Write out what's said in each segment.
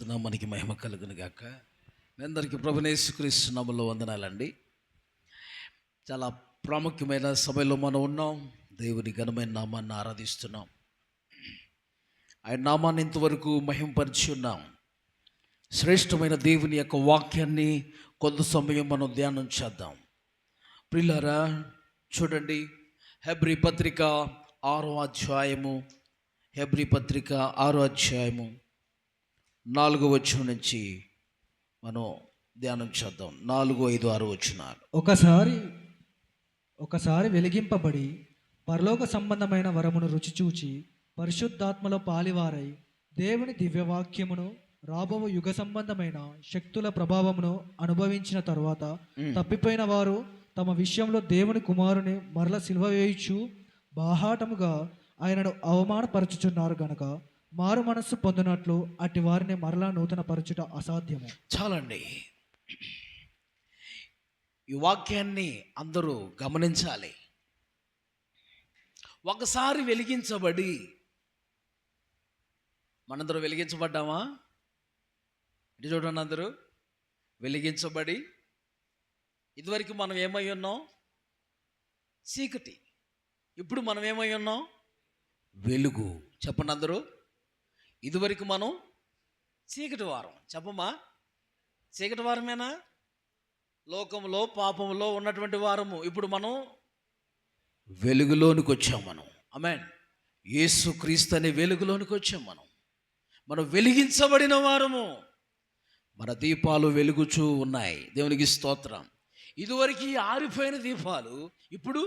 పరిశుద్ధ మనకి మహిమ కలుగును గాక. మీ అందరికీ ప్రభువైన యేసుక్రీస్తు నామములో వందనాలండి. చాలా ప్రాముఖ్యమైన సమయంలో మనం ఉన్నాం. దేవుని ఘనమైన నామాన్ని ఆరాధిస్తున్నాం. ఆయన నామాన్ని ఇంతవరకు మహిమపరిచి ఉన్నాం. శ్రేష్టమైన దేవుని యొక్క వాక్యాన్ని కొంత సమయం మనం ధ్యానం చేద్దాం. ప్రియులారా, చూడండి, హెబ్రీ పత్రిక 6వ అధ్యాయము, హెబ్రీ పత్రిక 6వ అధ్యాయము 4వ వచనం నుంచి మనం ధ్యానం చేద్దాం. 4, 5, 6 వచనాలు. ఒకసారి వెలిగింపబడి పరలోక సంబంధమైన వరమును రుచి చూచి పరిశుద్ధాత్మలో పాలివారై దేవుని దివ్యవాక్యమును రాబో యుగ సంబంధమైన శక్తుల ప్రభావమును అనుభవించిన తరువాత తప్పిపోయిన వారు తమ విషయంలో దేవుని కుమారుని మరల సిలువ వేయుచు బాహాటముగా ఆయనను అవమానపరచుచున్నారు గనక మారు మనస్సు పొందినట్లు అట్టి వారిని మరలా నూతన పరచుట అసాధ్యము. చాలండి, ఈ వాక్యాన్ని అందరూ గమనించాలి. ఒకసారి వెలిగించబడి, మనందరూ వెలిగించబడ్డామా? ఇటు చూడండి, అందరూ వెలిగించబడి, ఇదివరకు మనం ఏమై ఉన్నాం? చీకటి. ఇప్పుడు మనం ఏమై ఉన్నాం? వెలుగు. చెప్పండి అందరూ. ఇదివరకు మనం చీకటి వారం. చెప్పమ్మా, చీకటి వారమేనా? లోకంలో పాపంలో ఉన్నటువంటి వారము. ఇప్పుడు మనం వెలుగులోనికి వచ్చాం. ఆమేన్. యేసుక్రీస్తు అనే వెలుగులోనికి వచ్చాం. మనం వెలిగించబడిన వారము. మన దీపాలు వెలుగుచూ ఉన్నాయి. దేవునికి స్తోత్రం. ఇదివరకు ఆరిపోయిన దీపాలు ఇప్పుడు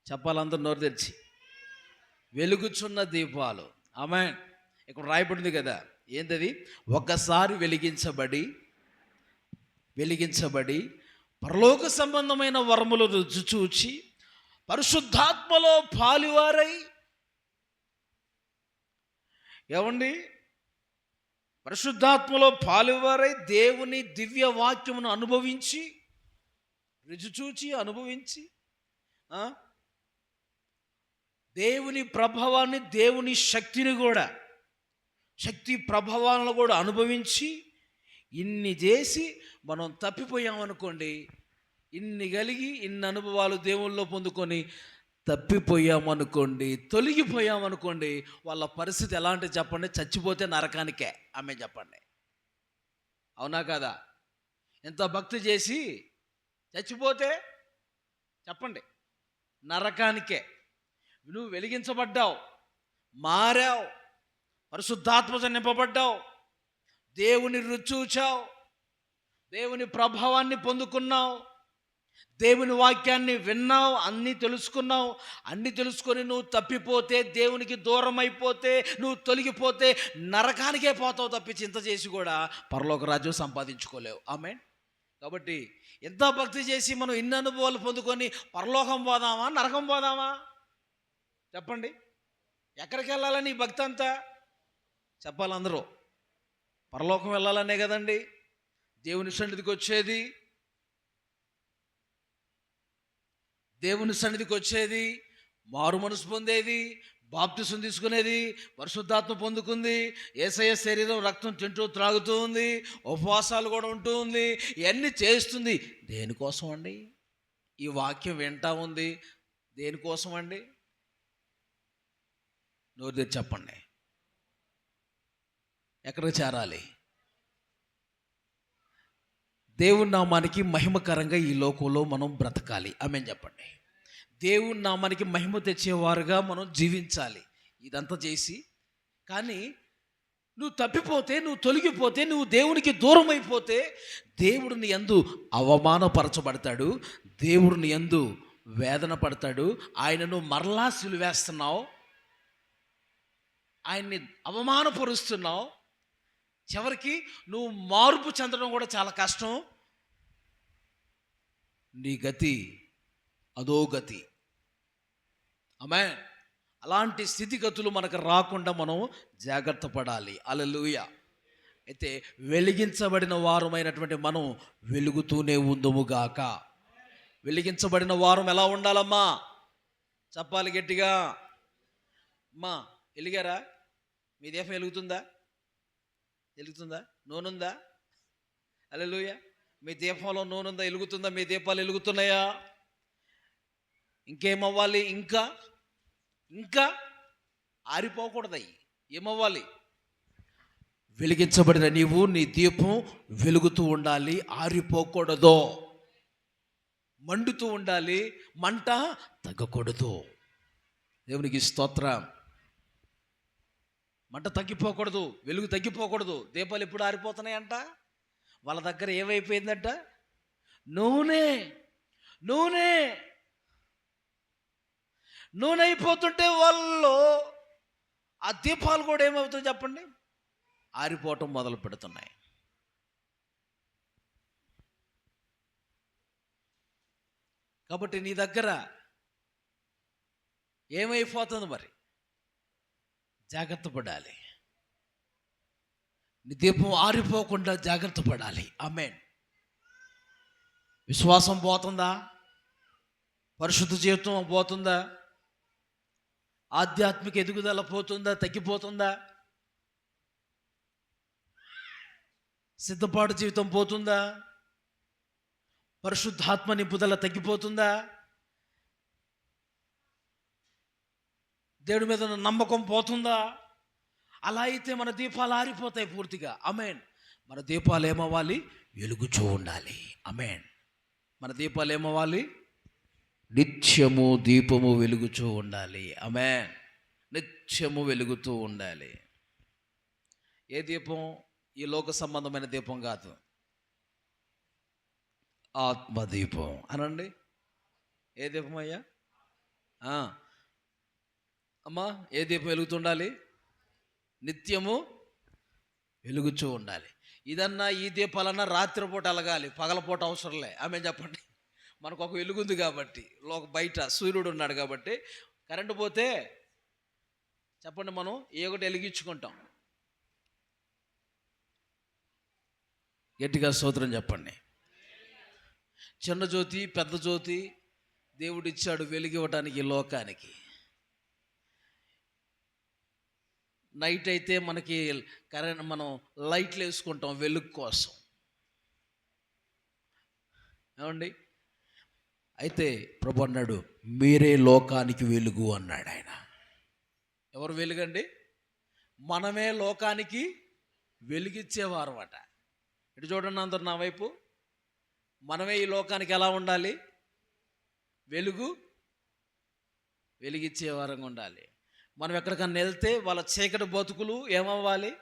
చెప్పాలందరూ నోరు తెరిచి, వెలుగుచున్న దీపాలు. ఆమేన్. ఇక్కడ రాయబడింది కదా, ఏంటది? ఒకసారి వెలిగించబడి పరలోక సంబంధమైన వరములు రుచి చూచి పరిశుద్ధాత్మలో పాలివారై. ఏమండి? పరిశుద్ధాత్మలో పాలివారై దేవుని దివ్య వాక్యమును అనుభవించి, రుచి చూచి అనుభవించి, దేవుని ప్రభావాన్ని, దేవుని శక్తిని కూడా, శక్తి ప్రభావాలను కూడా అనుభవించి, ఇన్ని చేసి మనం తప్పిపోయామనుకోండి, ఇన్ని కలిగి ఇన్ని అనుభవాలు దేవుల్లో పొందుకొని తప్పిపోయామనుకోండి, తొలగిపోయామనుకోండి, వాళ్ళ పరిస్థితి ఎలాంటి చెప్పండి? చచ్చిపోతే నరకానికే. ఆమె చెప్పండి, అవునా కదా? ఎంత భక్తి చేసి చచ్చిపోతే చెప్పండి, నరకానికే. నువ్వు వెలిగించబడ్డావు, మారావు, పరిశుద్ధాత్మతో నింపబడ్డావు, దేవుని రుచి చూచావు, దేవుని ప్రభావాన్ని పొందుకున్నావు, దేవుని వాక్యాన్ని విన్నావు, అన్నీ తెలుసుకున్నావు. అన్నీ తెలుసుకొని నువ్వు తప్పిపోతే, దేవునికి దూరం అయిపోతే, నువ్వు తొలగిపోతే నరకానికే పోతావు తప్పి చింత చేసి కూడా పరలోక రాజ్యం సంపాదించుకోలేవు. ఆమేన్. కాబట్టి ఎంత భక్తి చేసి మనం ఇన్ని అనుభవాలు పొందుకొని పరలోకం పోదామా, నరకం పోదామా? చెప్పండి, ఎక్కడికి వెళ్ళాలని ఈ భక్తి అంతా? చెప్పాలి అందరూ. పరలోకం వెళ్ళాలనే కదండి దేవుని సన్నిధికి వచ్చేది. దేవుని సన్నిధికి వచ్చేది, మారు మనసు పొందేది, బాప్తిసం తీసుకునేది, పరిశుద్ధాత్మ పొందుకుంది, యేసయ్య శరీరం రక్తం తింటూ త్రాగుతూ ఉంది, ఉపవాసాలు కూడా ఉంటూ ఉంది, ఇవన్నీ చేస్తుంది. దేనికోసం అండి? ఈ వాక్యం వింటా ఉంది, దేనికోసం అండి? నోరు తెరిచి చెప్పండి, ఎక్కడికి చేరాలి? దేవుని నామానికి మహిమకరంగా ఈ లోకంలో మనం బ్రతకాలి. ఆమేన్ చెప్పండి. దేవుని నామానికి మహిమ తెచ్చేవారుగా మనం జీవించాలి. ఇదంతా చేసి, కానీ నువ్వు తప్పిపోతే, నువ్వు తొలగిపోతే, నువ్వు దేవునికి దూరం అయిపోతే దేవుడిని యందు అవమానపరచబడతాడు, దేవుడిని యందు వేదన పడతాడు. ఆయనను మరలా సిలువేస్తున్నావు, ఆయన్ని అవమానపరుస్తున్నావు. చివరికి నువ్వు మార్పు చెందడం కూడా చాలా కష్టం. నీ గతి అదో గతి. ఆమేన్. అలాంటి స్థితిగతులు మనకు రాకుండా మనం జాగ్రత్త పడాలి. హల్లెలూయా. అయితే వెలిగించబడిన వారమైనటువంటి మనం వెలుగుతూనే ఉందుముగాక. వెలిగించబడిన వారం ఎలా ఉండాలమ్మా? చెప్పాలి గట్టిగా. అమ్మా వెలిగారా? మీ దీపం వెలుగుతుందా? వెలుగుతుందా? నూనె ఉందా? హల్లెలూయా. మీ దీపంలో నూనె ఉందా? వెలుగుతుందా? మీ దీపాలు వెలుగుతున్నాయా? ఇంకేమవ్వాలి? ఇంకా ఇంకా ఆరిపోకూడదు అవి. ఏమవ్వాలి? వెలిగించబడిన నీవు, నీ దీపం వెలుగుతూ ఉండాలి, ఆరిపోకూడదు. మండుతూ ఉండాలి, మంట తగ్గకూడదు. దేవునికి స్తోత్రం. మంట తగ్గిపోకూడదు, వెలుగు తగ్గిపోకూడదు. దీపాలు ఎప్పుడు ఆరిపోతున్నాయంట? వాళ్ళ దగ్గర ఏమైపోయిందంట? నూనె. నూనె నూనె అయిపోతుంటే వాళ్ళు ఆ దీపాలు కూడా ఏమవుతాయి చెప్పండి? ఆరిపోవటం మొదలు పెడుతున్నాయి. కాబట్టి నీ దగ్గర ఏమైపోతుంది మరి? జాగ్రత్త పడాలి. నీ దీపం ఆరిపోకుండా జాగ్రత్త పడాలి. ఆమేన్. విశ్వాసం పోతుందా? పరిశుద్ధ జీవితం పోతుందా? ఆధ్యాత్మిక ఎదుగుదల పోతుందా? తగ్గిపోతుందా? సిద్ధపాటు జీవితం పోతుందా? పరిశుద్ధాత్మ నింపుదల తగ్గిపోతుందా? దేవుడి మీద ఉన్న నమ్మకం పోతుందా? అలా అయితే మన దీపాలు ఆరిపోతాయి పూర్తిగా. ఆమేన్. మన దీపాలు ఏమవ్వాలి? వెలుగుచూ ఉండాలి. ఆమేన్. మన దీపాలు ఏమవ్వాలి? నిత్యము దీపము వెలుగుచూ ఉండాలి. ఆమేన్. నిత్యము వెలుగుతూ ఉండాలి. ఏ దీపం? ఈ లోక సంబంధమైన దీపం కాదు, ఆత్మదీపం అనండి. ఏ దీపం అయ్యా? అమ్మా, ఏ దీపం వెలుగుతుండాలి? నిత్యము వెలుగుచూ ఉండాలి. ఇదన్నా, ఈ దీపాలన్నా రాత్రిపూట వెలగాలి, పగలపూట అవసరంలే. ఆమె చెప్పండి. మనకు ఒక వెలుగుంది కాబట్టి, బయట సూర్యుడు ఉన్నాడు కాబట్టి. కరెంటు పోతే చెప్పండి, మనం ఏ ఒకటి వెలిగించుకుంటాం. గట్టిగా స్తోత్రం చెప్పండి. చిన్న జ్యోతి, పెద్ద జ్యోతి దేవుడిచ్చాడు వెలిగివ్వటానికి ఈ లోకానికి. నైట్ అయితే మనకి కరెంట్, మనం లైట్లు వేసుకుంటాం వెలుగు కోసం. ఏమండి? అయితే ప్రభు అన్నాడు, మీరే లోకానికి వెలుగు అన్నాడు ఆయన. ఎవరు వెలుగండి? మనమే లోకానికి వెలిగిచ్చేవారు అట. ఇటు చూడండి అందరు నా వైపు. మనమే ఈ లోకానికి ఎలా ఉండాలి? వెలిగిచ్చేవారంగా ఉండాలి. మనం ఎక్కడికన్నా వెళ్తే వాళ్ళ చీకటి బతుకులు ఏమవ్వాలి?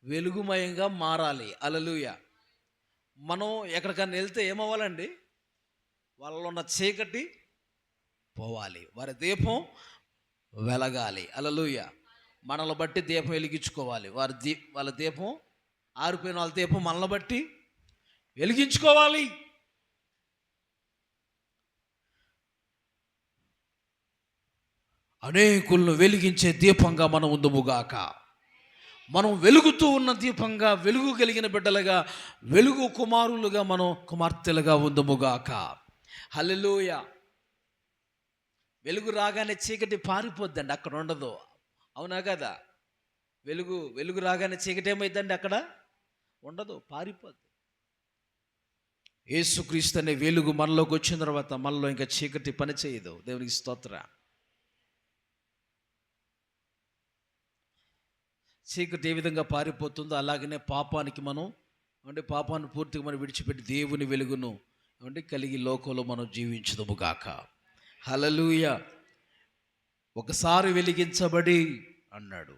వెలుగుమయంగా మారాలి. హల్లెలూయా. మనం ఎక్కడికన్నా వెళ్తే ఏమవ్వాలండి? వాళ్ళలో ఉన్న చీకటి పోవాలి, వారి దీపం వెలగాలి. హల్లెలూయా. మనల్ని బట్టి దీపం వెలిగించుకోవాలి. వాళ్ళ దీపం ఆరిపోయిన వాళ్ళ దీపం మనల్ని బట్టి వెలిగించుకోవాలి. అనేకులను వెలిగించే దీపంగా మనం ఉందుముగాక. మనం వెలుగుతూ ఉన్న దీపంగా, వెలుగు కలిగిన బిడ్డలుగా, వెలుగు కుమారులుగా, మనం కుమార్తెలుగా ఉందుముగాక. హల్లెలూయా. వెలుగు రాగానే చీకటి పారిపోద్దండి, అక్కడ ఉండదు. అవునా కదా? వెలుగు రాగానే చీకటి ఏమైందండి? అక్కడ ఉండదు, పారిపోద్ది. యేసుక్రీస్తు అనే వెలుగు మనలోకి వచ్చిన తర్వాత మనలో ఇంకా చీకటి పని చేయదు. దేవునికి స్తోత్రం. చీకటి ఏ విధంగా పారిపోతుందో అలాగనే పాపానికి పాపాన్ని పూర్తిగా మనం విడిచిపెట్టి దేవుని వెలుగును కలిగి లోకంలో మనం జీవించదుము గాక. హల్లెలూయా. ఒకసారి వెలిగించబడి అన్నాడు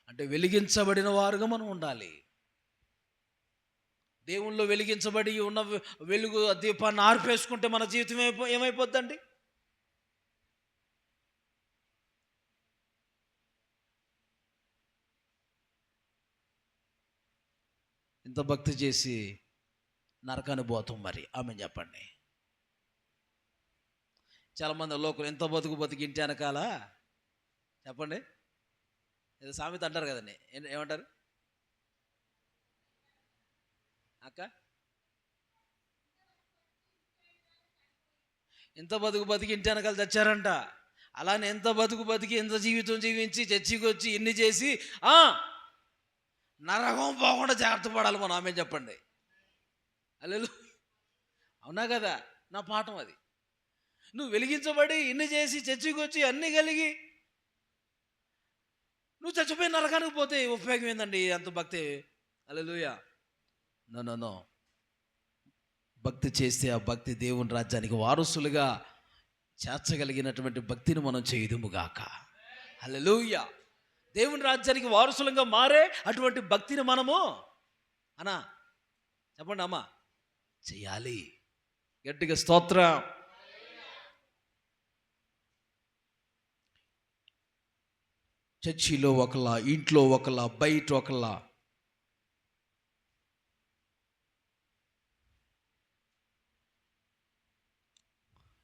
అంటే వెలిగించబడిన వారుగా మనం ఉండాలి. దేవుల్లో వెలిగించబడి ఉన్న వెలుగు దీపాన్ని ఆర్పేసుకుంటే మన జీవితం ఏమైపోద్దండి? ఇంత భక్తి చేసి నరకాన్ని పోతాం మరి. ఆమె చెప్పండి. చాలామంది లోకం ఎంత బతికి ఇంటి వెనకాల చెప్పండి ఏదో సామెత అంటారు కదండి, ఏమంటారు అక్క? ఇంత బతికి ఇంటి వెనకాల తెచ్చారంట. అలానే ఎంత బతికి ఎంత జీవితం జీవించి చర్చికి వచ్చి ఇన్ని చేసి నరకం పోకుండా జాగ్రత్త పడాలి మనం. ఆమె చెప్పండి. అల్లెలు అవునా కదా? నా పాఠం అది. నువ్వు వెలిగించబడి ఇన్ని చేసి చర్చికి వచ్చి అన్నీ కలిగి నువ్వు చచ్చిపోయి నరకానికి పోతే ఉపయోగం ఏందండి అంత భక్తి? హల్లెలూయా. నో. భక్తి చేస్తే ఆ భక్తి దేవుని రాజ్యానికి వారసులుగా చేర్చగలిగినటువంటి భక్తిని మనం చేయదుముగాక. హల్లెలూయా. దేవుని రాజ్యానికి వారసులుగా మారే అటువంటి భక్తిని మనము అన్నా చెప్పండి అమ్మా చెయ్యాలి. గట్టిగా స్తోత్రం. చర్చిలో ఒకలా, ఇంట్లో ఒకలా, బయట ఒకలా.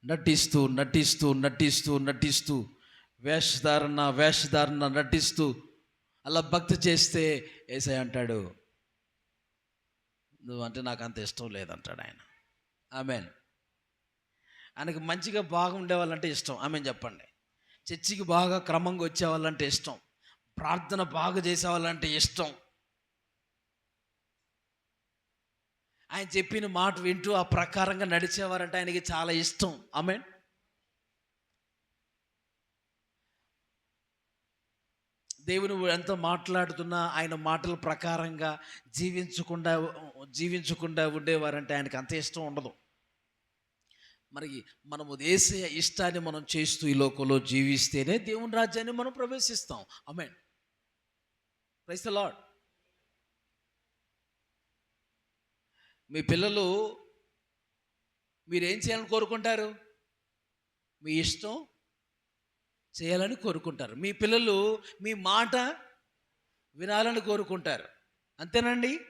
నటిస్తూ వేషధారణ నటిస్తూ అలా భక్తి చేస్తే యేసయ్య అంటాడు, నువ్వంటే నాకు అంత ఇష్టం లేదంటాడు ఆయన. ఆమెన్. ఆయనకి మంచిగా బాగా ఉండేవాళ్ళంటే ఇష్టం. ఆమెన్ చెప్పండి. చర్చికి బాగా క్రమంగా వచ్చేవాళ్ళంటే ఇష్టం. ప్రార్థన బాగా చేసేవాళ్ళంటే ఇష్టం. ఆయన చెప్పిన మాట వింటూ ఆ ప్రకారంగా నడిచేవారంటే ఆయనకి చాలా ఇష్టం. ఆమెన్. దేవుని ఎంతో మాట్లాడుతున్నా ఆయన మాటల ప్రకారంగా జీవించకుండా ఉండేవారంటే ఆయనకి అంత ఇష్టం ఉండదు. మరి మనము యేసయ్య ఇష్టాన్ని మనం చేస్తూ ఈ లోకంలో జీవిస్తేనే దేవుని రాజ్యాన్ని మనం ప్రవేశిస్తాం. ఆమేన్. Praise the lord. మీ పిల్లలు మీరేం చేయాలని కోరుకుంటారు? మీ ఇష్టం చేయాలని కోరుకుంటారు. మీ పిల్లలు మీ మాట వినాలని కోరుకుంటారు. అంతేనండి.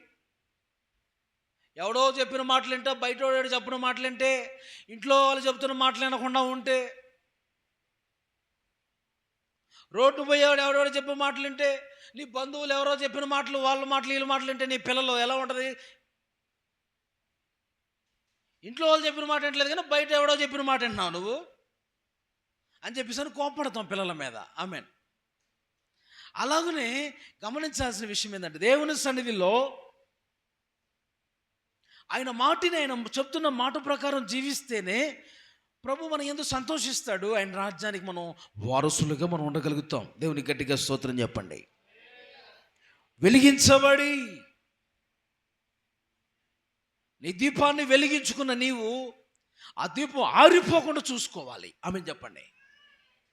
ఎవడో చెప్పిన మాటలు వింటే, బయట చెప్పిన మాటలు వింటే, ఇంట్లో వాళ్ళు చెప్తున్న మాటలు వినకుండా ఉంటే, రోడ్డు పోయేవాడు ఎవడో చెప్పిన మాటలు వింటే, నీ బంధువులు ఎవరో చెప్పిన మాటలు, వాళ్ళ మాటలు వీళ్ళ మాటలు వింటే నీ పిల్లలు ఎలా ఉంటుంది? ఇంట్లో వాళ్ళు చెప్పిన మాట వింటలేదు కానీ బయట ఎవడో చెప్పిన మాట వింటున్నావు నువ్వు అని చెప్పేసి కోపడతాం పిల్లల మీద. ఆమేన్. అలాగనే గమనించాల్సిన విషయం ఏంటంటే, దేవుని సన్నిధిలో ఆయన మాటిని ఆయన చెప్తున్న మాట ప్రకారం జీవిస్తేనే ప్రభు మనం ఎందుకు సంతోషిస్తాడు. ఆయన రాజ్యానికి మనం వారసులుగా మనం ఉండగలుగుతాం. దేవునికి గట్టిగా స్తోత్రం చెప్పండి. వెలిగించబడి నీ దీపాన్ని వెలిగించుకున్న నీవు ఆ దీపం ఆరిపోకుండా చూసుకోవాలి. ఆమేన్ చెప్పండి.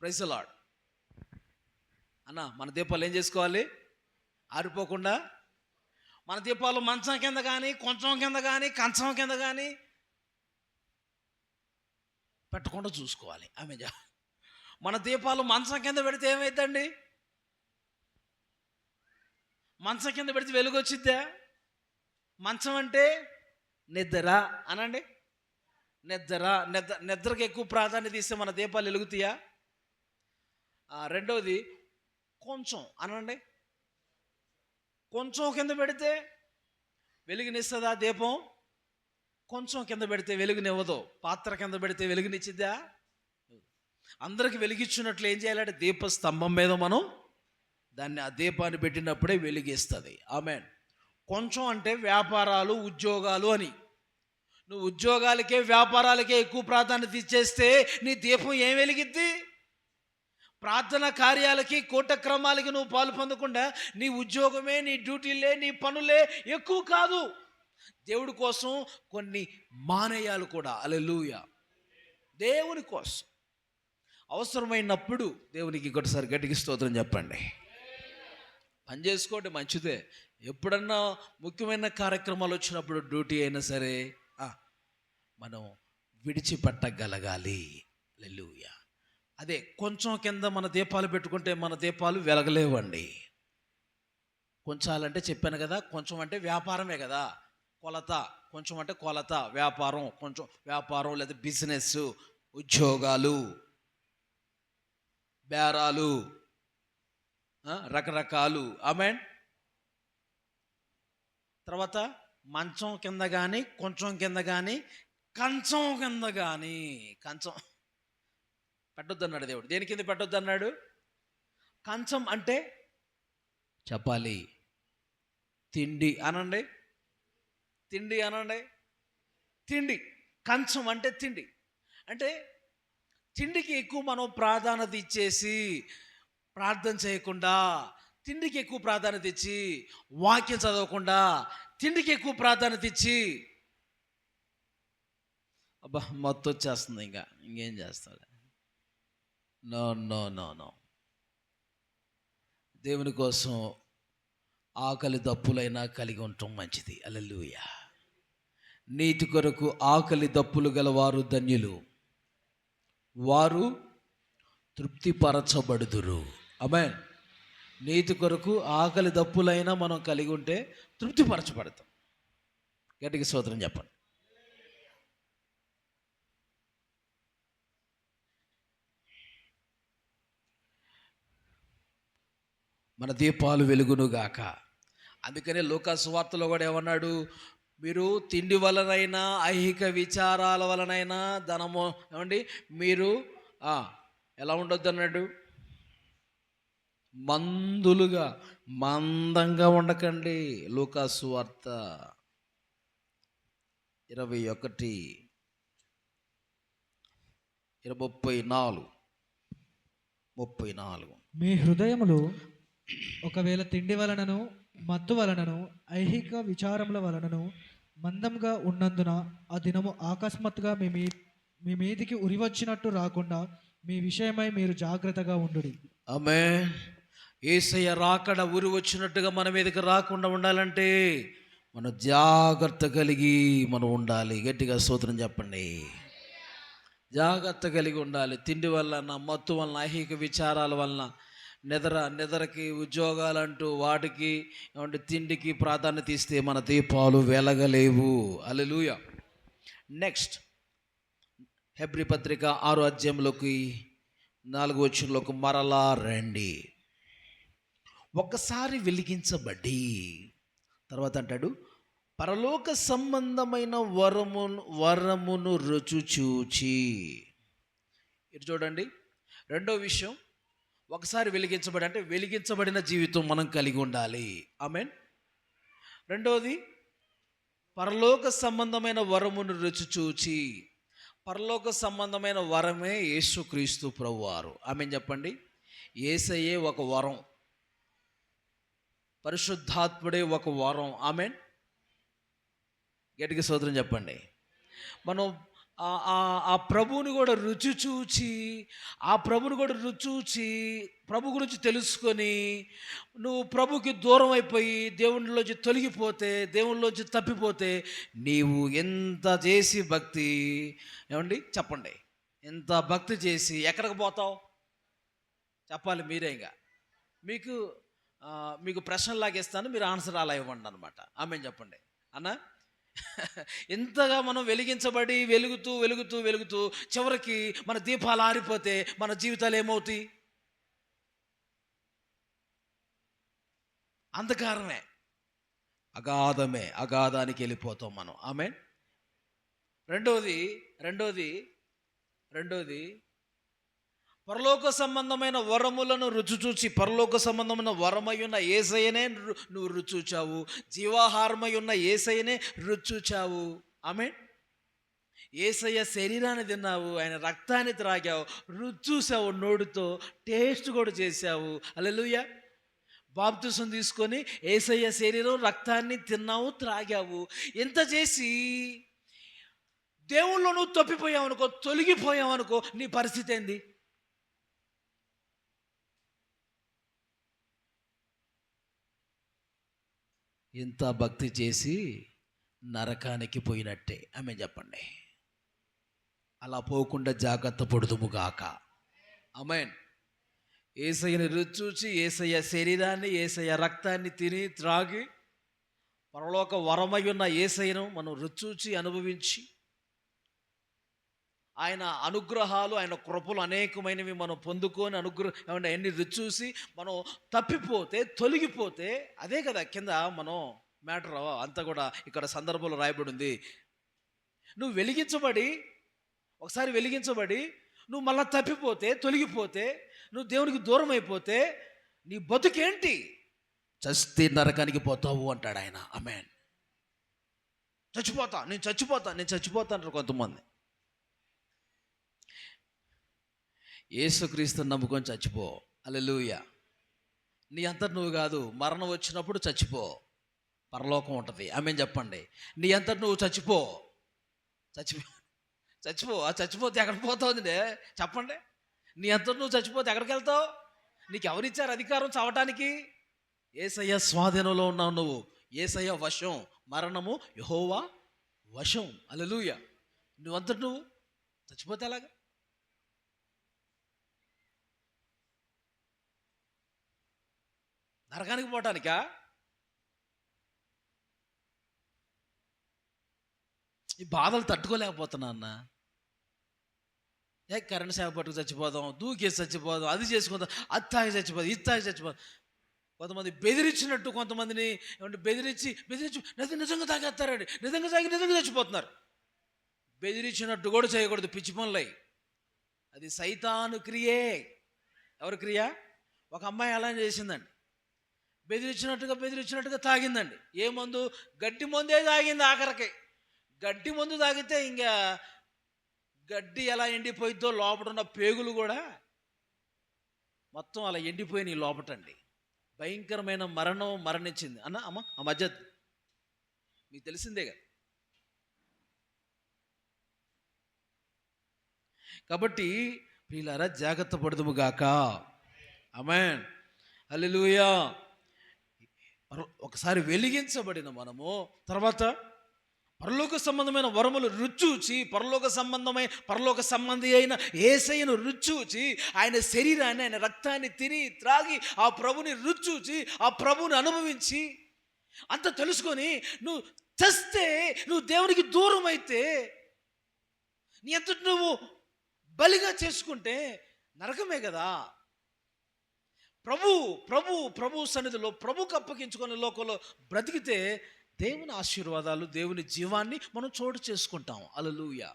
Praise the Lord. అన్న మన దీపాలు ఏం చేసుకోవాలి? ఆరిపోకుండా. మన దీపాలు మంచం కింద కానీ, కొంచెం కింద కానీ, కంచం కింద కానీ పెట్టకుండా చూసుకోవాలి. ఆమేన్. మన దీపాలు మంచం కింద పెడితే ఏమైందండి? మంచం కింద పెడితే వెలుగు వచ్చిద్దా? మంచం అంటే నిద్ర అనండి. నిద్రకి ఎక్కువ ప్రాధాన్యత ఇస్తే మన దీపాలు వెలుగుతాయా? రెండవది కొంచెం అనండి. కొంచెం కింద పెడితే వెలుగునిస్తుందా దీపం? కొంచెం కింద పెడితే వెలుగునివ్వదు. పాత్ర కింద పెడితే వెలుగునిచ్చిద్దా? అందరికి వెలిగించినట్లు ఏం చేయాలంటే దీపస్తంభం మీద మనం దాన్ని ఆ దీపాన్ని పెట్టినప్పుడే వెలిగిస్తుంది. ఆమేన్. కొంచెం అంటే వ్యాపారాలు, ఉద్యోగాలు అని. నువ్వు ఉద్యోగాలకే వ్యాపారాలకే ఎక్కువ ప్రాధాన్యత ఇచ్చేస్తే నీ దీపం ఏం వెలిగిద్ది? ప్రార్థన కార్యాలకి, కూటక్రమాలకి నువ్వు పాలు పొందకుండా నీ ఉద్యోగమే, నీ డ్యూటీలే, నీ పనులే ఎక్కువ కాదు. దేవుడి కోసం కొన్ని మానేయాలు కూడా. హల్లెలూయా. దేవుని కోసం అవసరమైనప్పుడు దేవునికి ఇంకొకసారి గట్టిగా స్తోత్రం చెప్పండి. పని చేసుకోండి, మంచిదే. ఎప్పుడన్నా ముఖ్యమైన కార్యక్రమాలు వచ్చినప్పుడు డ్యూటీ అయినా సరే మనం విడిచిపెట్టగలగాలి. హల్లెలూయా. అదే కొంచెం కింద మన దీపాలు పెట్టుకుంటే మన దీపాలు వెలగలేవండి. కొంచాలంటే చెప్పాను కదా, కొంచెం అంటే వ్యాపారమే కదా. కొలత, కొంచెం అంటే కొలత, వ్యాపారం, కొంచెం వ్యాపారం లేదా బిజినెస్, ఉద్యోగాలు, బేరాలు, రకరకాలు. ఆమేన్. తర్వాత మంచం కింద కానీ, కొంచెం కింద కానీ, కంచం కింద కానీ. కంచం పెట్టొద్దు అన్నాడు దేవుడు. దేని కింద పెట్టొద్దు అన్నాడు? కంచం అంటే చెప్పాలి, తిండి అనండి, తిండి అనండి, తిండి. కంచం అంటే తిండి. అంటే తిండికి ఎక్కువ మనం ప్రాధాన్యత ఇచ్చేసి ప్రార్థన చేయకుండా, తిండికి ఎక్కువ ప్రాధాన్యత ఇచ్చి వాక్యం చదవకుండా, తిండికి ఎక్కువ ప్రాధాన్యత ఇచ్చి అబ్బా మొత్తం వచ్చేస్తుంది, ఇంకేం చేస్తాడు. No no no no. దేవుని కోసం ఆకలి దప్పులైనా కలిగి ఉండటం మంచిది. హల్లెలూయా. నీతి కొరకు ఆకలి దప్పులు గలవారు ధన్యులు, వారు తృప్తిపరచబడుదురు. ఆమేన్. నీతి కొరకు ఆకలి దప్పులైనా మనం కలిగి ఉంటే తృప్తిపరచబడతాం. గట్టిగా స్తోత్రం చెప్పండి. మన దీపాలు వెలుగునుగాక. అందుకనే లూకా సువార్తలో కూడా ఏమన్నాడు? మీరు తిండి వలనైనా ఐహిక విచారాల వలనైనా ధనము ఏమండి మీరు ఎలా ఉండొద్దు అన్నాడు? మందులుగా మందంగా ఉండకండి. లూకా సువార్త 21:34. మీ హృదయములు ఒకవేళ తిండి వలనను మత్తు వలనను ఐహిక విచారముల వలనను మందంగా ఉన్నందున ఆ దినము అకస్మాత్తుగా మీ మీదికి ఉరివచ్చినట్టు రాకుండా మీ విషయమై మీరు జాగ్రత్తగా ఉండుడి. ఆమేన్. యేసయ్య రాకడ ఉరి వచ్చినట్టుగా మన మీదకి రాకుండా ఉండాలంటే మనం జాగ్రత్త కలిగి మనం ఉండాలి. గట్టిగా స్తోత్రం చెప్పండి. జాగ్రత్త కలిగి ఉండాలి. తిండి వలన, మత్తు వలన, ఐహిక విచారాల వలన, నిద్రకి, ఉద్యోగాలంటూ వాటికి ఏమంటే తిండికి ప్రాధాన్యత ఇస్తే మన దీపాలు వెలగలేవు. హల్లెలూయా. నెక్స్ట్, హెబ్రీ పత్రిక 6:4 మరలా రండి. ఒక్కసారి వెలిగించబడి తర్వాత అంటాడు, పరలోక సంబంధమైన వరమును రుచి చూచి. ఇటు చూడండి, రెండో విషయం, ఒకసారి వెలిగించబడి అంటే వెలిగించబడిన జీవితం మనం కలిగి ఉండాలి. ఆమేన్. రెండోది, పరలోక సంబంధమైన వరమును రుచి చూచి. పరలోక సంబంధమైన వరమే యేసుక్రీస్తు ప్రభువారు. ఆమేన్ చెప్పండి. యేసయ్యే ఒక వరం, పరిశుద్ధాత్ముడే ఒక వరం. ఆమేన్. గట్టిగా స్తోత్రం చెప్పండి. మనం ఆ ప్రభువుని కూడా రుచి చూచి, ప్రభు గురించి తెలుసుకొని, నువ్వు ప్రభుకి దూరం అయిపోయి దేవునిలోంచి తొలగిపోతే, దేవునిలోంచి తప్పిపోతే, నీవు ఎంత చేసి భక్తి ఏమండి చెప్పండి, ఎంత భక్తి చేసి ఎక్కడికి పోతావు చెప్పాలి మీరే. మీకు ప్రశ్నలాగా ఇస్తాను, మీరు ఆన్సర్ అలా ఇవ్వండి అనమాట. ఆమేన్ చెప్పండి అన్న. ఎంతగా మనం వెలిగించబడి వెలుగుతూ చివరికి మన దీపాలు ఆరిపోతే మన జీవితాలు ఏమవుతాయి? అంధకారమే, అగాధానికి వెళ్ళిపోతాం మనం. ఆమేన్. రెండోది పరలోక సంబంధమైన వరములను రుచి చూచి, పరలోక సంబంధమైన వరమై ఉన్న యేసయ్యనే నువ్వు రుచి చూచావు, జీవాహారమై ఉన్న యేసయ్యనే రుచి చూచావు. ఆమేన్. యేసయ్య శరీరాన్ని తిన్నావు, ఆయన రక్తాన్ని త్రాగావు, రుచి చూసావు, నోటితో టేస్ట్ కూడా చేసావు. హల్లెలూయా. బాప్తిసం తీసుకొని యేసయ్య శరీరం రక్తాన్ని తిన్నావు, త్రాగావు. ఎంత చేసి దేవుళ్ళు నువ్వు తప్పిపోయావు అనుకో, తొలగిపోయావు అనుకో, నీ పరిస్థితి ఏంది? ఇంత భక్తి చేసి నరకానికి పోయినట్టే. ఆమె చెప్పండి. అలా పోకుండా జాగ్రత్త పడుదుముగాక. ఆమేన్. యేసయ్యని రుచి చూచి, యేసయ్య శరీరాన్ని, యేసయ్య రక్తాన్ని తిని త్రాగి, పరలోక వరమై ఉన్న యేసయ్యను మనం రుచి చూచి అనుభవించి, ఆయన అనుగ్రహాలు, ఆయన కృపలు అనేకమైనవి మనం పొందుకొని ఏమన్నా ఎన్ని రుచి చూసి మనం తప్పిపోతే, తొలగిపోతే, అదే కదా కింద మనం మ్యాటర్ అంతా కూడా ఇక్కడ సందర్భంలో రాయబడి ఉంది. నువ్వు ఒకసారి వెలిగించబడి నువ్వు మళ్ళా తప్పిపోతే, తొలగిపోతే, నువ్వు దేవునికి దూరం అయిపోతే నీ బతుకేంటి? చస్తే నరకానికి పోతావు అంటాడు ఆయన. ఆమేన్. నేను చచ్చిపోతా అంటారు కొంతమంది. యేసుక్రీస్తుని నమ్ముకొని చచ్చిపో. హల్లెలూయా. నీ అంతటి నువ్వు కాదు, మరణం వచ్చినప్పుడు చచ్చిపో, పరలోకం ఉంటుంది. ఆమేన్ చెప్పండి. నీ అంతటి నువ్వు చచ్చిపో. ఆ చచ్చిపోతే ఎక్కడికి పోతావు? చెప్పండి. నీ అంతటి నువ్వు చచ్చిపోతే ఎక్కడికి వెళ్తావు? నీకు ఎవరిచ్చారు అధికారం చావటానికి? యేసయ్య స్వాధీనంలో ఉన్నావు నువ్వు. యేసయ్య వశం. మరణము యెహోవా వశం. హల్లెలూయా. నువ్వంతటి నువ్వు చచ్చిపోతే ఎలాగా? నరకానికి పోవటానికా? ఈ బాధలు తట్టుకోలేకపోతున్నా అన్న. కరెంట్ సేవ పట్టుకు చచ్చిపోదాం, దూకేసి చచ్చిపోదాం, అది చేసుకుందాం, అది తాగి చచ్చిపోదాం, ఇది తాగి చచ్చిపోదాం. కొంతమంది బెదిరించినట్టు, కొంతమందిని బెదిరించి నిజంగా తాగేస్తారండి. నిజంగా చచ్చిపోతున్నారు. బెదిరించినట్టు కూడా చేయకూడదు, పిచ్చి పనులై. అది సైతాను క్రియే. ఎవరి క్రియ? ఒక అమ్మాయి అలా చేసిందండి. బెదిరించినట్టుగా తాగిందండి. ఏ మందు? గడ్డి మందే తాగింది. ఆఖరికి గడ్డి మందు తాగితే ఇంకా గడ్డి ఎలా ఎండిపోయిద్దో లోపట ఉన్న పేగులు కూడా మొత్తం అలా ఎండిపోయినాయి లోపటండి. భయంకరమైన మరణించింది అమ్మ. ఆ మధ్య మీకు తెలిసిందే కదా. కాబట్టి ప్రియులారా, జాగ్రత్త పడుదుము గాక. ఆమేన్. హల్లెలూయా. ఒకసారి వెలిగించబడిన మనము తర్వాత పరలోక సంబంధమైన వరములు రుచూచి, పరలోక సంబంధి అయిన యేసయ్యను రుచూచి, ఆయన శరీరాన్ని, ఆయన రక్తాన్ని తిని త్రాగి ఆ ప్రభుని రుచూచి, ఆ ప్రభుని అనుభవించి, అంత తెలుసుకొని నువ్వు చస్తే, నువ్వు దేవునికి దూరం అయితే, నీ అంతటి నువ్వు బలిగా చేసుకుంటే నరకమే కదా. ప్రభు సన్నిధిలో ప్రభుకు అప్పగించుకొని లోకంలో బ్రతికితే దేవుని ఆశీర్వాదాలు, దేవుని జీవాన్ని మనం చోటు చేసుకుంటాం. హల్లెలూయా.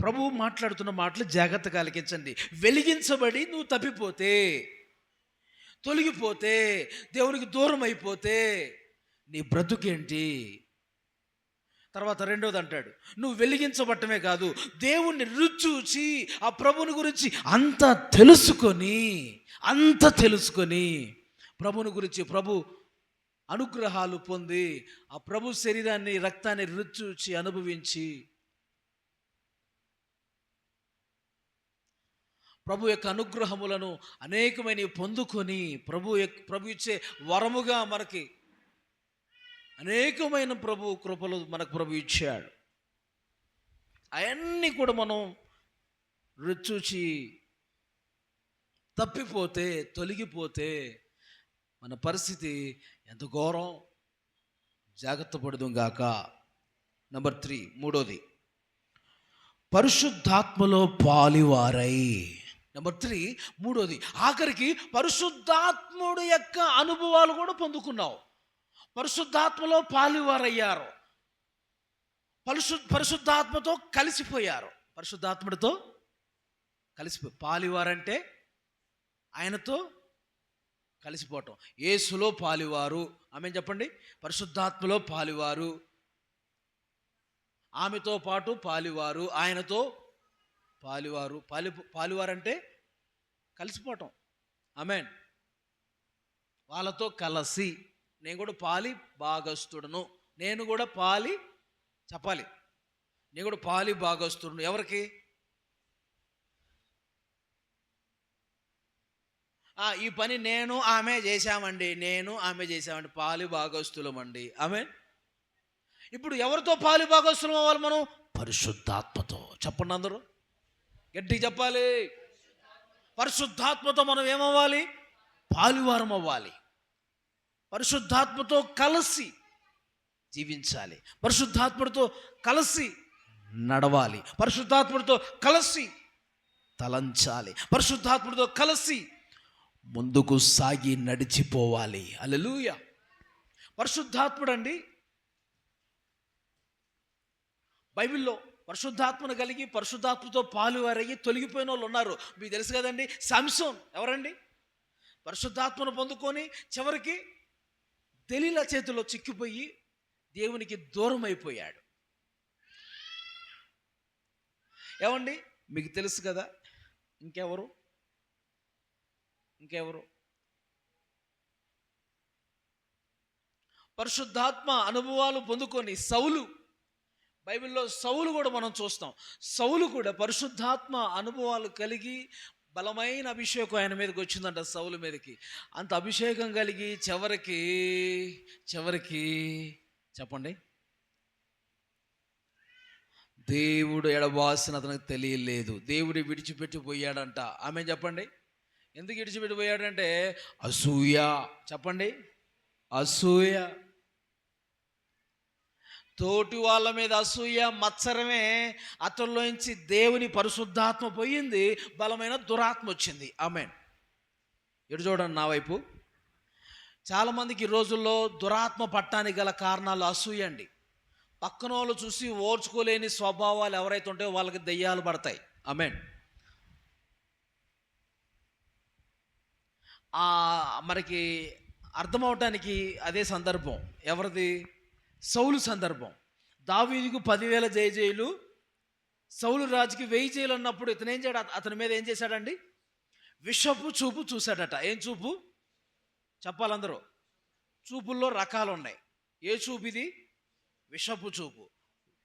ప్రభువు మాట్లాడుతున్న మాటలు జాగ్రత్తగా ఆలకించండి. వెలిగించబడి నువ్వు తప్పిపోతే, తొలగిపోతే, దేవునికి దూరం అయిపోతే నీ బ్రతుకేంటి? తర్వాత రెండోది అంటాడు, నువ్వు వెలిగించబట్టమే కాదు, దేవుణ్ణి రుచూచి ఆ ప్రభుని గురించి అంత తెలుసుకొని ప్రభుని గురించి, ప్రభు అనుగ్రహాలు పొంది, ఆ ప్రభు శరీరాన్ని, రక్తాన్ని రుచూచి అనుభవించి, ప్రభు యొక్క అనుగ్రహములను అనేకమైన పొందుకొని, ప్రభు ఇచ్చే వరముగా మనకి అనేకమైన ప్రభు కృపలు మనకు ప్రభు ఇచ్చాడు. అవన్నీ కూడా మనం రుచూచి తప్పిపోతే, తొలగిపోతే మన పరిస్థితి ఎంత ఘోరం. జాగ్రత్త పడదుం గాక. నెంబర్ 3, మూడోది, పరిశుద్ధాత్మలో పాలివారై. నెంబర్ 3, మూడోది, ఆఖరికి పరిశుద్ధాత్ముడు యొక్క అనుభవాలు కూడా పొందుకున్నావు. పరిశుద్ధాత్మలో పాలివారయ్యారు. పరిశుద్ధాత్మతో కలిసిపోయారు. పరిశుద్ధాత్ముడితో పాలివారంటే ఆయనతో కలిసిపోవటం. యేసులో పాలివారు. ఆమెన్ చెప్పండి. పరిశుద్ధాత్మలో పాలివారు, ఆమెతో పాటు పాలివారు, ఆయనతో పాలివారు. పాలివారంటే కలిసిపోవటం. ఆమెన్. వాళ్ళతో కలిసి, నేను కూడా పాలి భాగస్తుడును. నేను కూడా పాలి చెప్పాలి. నేను కూడా పాలి భాగస్తుడును. ఎవరికి? ఈ పని నేను ఆమె చేశామండి, పాలి భాగస్తులమండి. ఆమెన్. ఇప్పుడు ఎవరితో పాలి భాగస్తులం అవ్వాలి మనం? పరిశుద్ధాత్మతో. చెప్పండి అందరూ గట్టిగా చెప్పాలి. పరిశుద్ధాత్మతో మనం ఏమవ్వాలి? పాలివారం అవ్వాలి. పరిశుద్ధాత్మతో కలిసి జీవించాలి. పరిశుద్ధాత్మతో కలిసి నడవాలి. పరిశుద్ధాత్మతో కలిసి తలంచాలి. పరిశుద్ధాత్మతో కలిసి ముందుకు సాగి నడిచిపోవాలి. హల్లెలూయా. పరిశుద్ధాత్ముడు అండి బైబిల్లో పరిశుద్ధాత్మను కలిగి పరిశుద్ధాత్మతో పాలువారయ్యి తొలగిపోయిన వాళ్ళు ఉన్నారు. మీకు తెలుసు కదండి, సంసోన్ ఎవరండి? పరిశుద్ధాత్మను పొందుకొని చివరికి దెలీలా చేతిలో చిక్కిపోయి దేవునికి దూరం అయిపోయాడు. ఏమండి, మీకు తెలుసు కదా ఇంకెవరు పరిశుద్ధాత్మ అనుభవాలు పొందుకొని సౌలు, బైబిల్లో సౌలు కూడా మనం చూస్తాం. సౌలు కూడా పరిశుద్ధాత్మ అనుభవాలు కలిగి బలమైన అభిషేకం ఆయన మీదకి వచ్చిందంట, సౌలు మీదకి. అంత అభిషేకం కలిగి చివరికి చెప్పండి, దేవుడు ఎడబాసిన అతనికి తెలియలేదు. దేవుడు విడిచిపెట్టి పోయాడంట. ఆమె చెప్పండి, ఎందుకు విడిచిపెట్టి పోయాడంటే అసూయ. చెప్పండి, అసూయ. తోటి వాళ్ళ మీద అసూయ మత్సరమే అతనిలోంచి దేవుని పరిశుద్ధాత్మ పోయింది, బలమైన దురాత్మ వచ్చింది. ఆమేన్. ఎటు చూడండి నా వైపు. చాలామందికి ఈ రోజుల్లో దురాత్మ పట్టానికి గల కారణాలు అసూయ అండి. పక్కన వాళ్ళు చూసి ఓర్చుకోలేని స్వభావాలు ఎవరైతే ఉంటాయో వాళ్ళకి దెయ్యాలు పడతాయి. ఆమేన్. మనకి అర్థమవటానికి అదే సందర్భం. ఎవరిది? సౌలు సందర్భం. దావీదుకు 10,000 జయజయులు, సౌలు రాజుకి 1000 జైలు అన్నప్పుడు ఇతను ఏం చేయడు, అతని మీద ఏం చేశాడండి? విషపు చూపు చూశాడట. ఏం చూపు చెప్పాలందరూ? చూపుల్లో రకాలు ఉన్నాయి. ఏ చూపు ఇది? విషపు చూపు.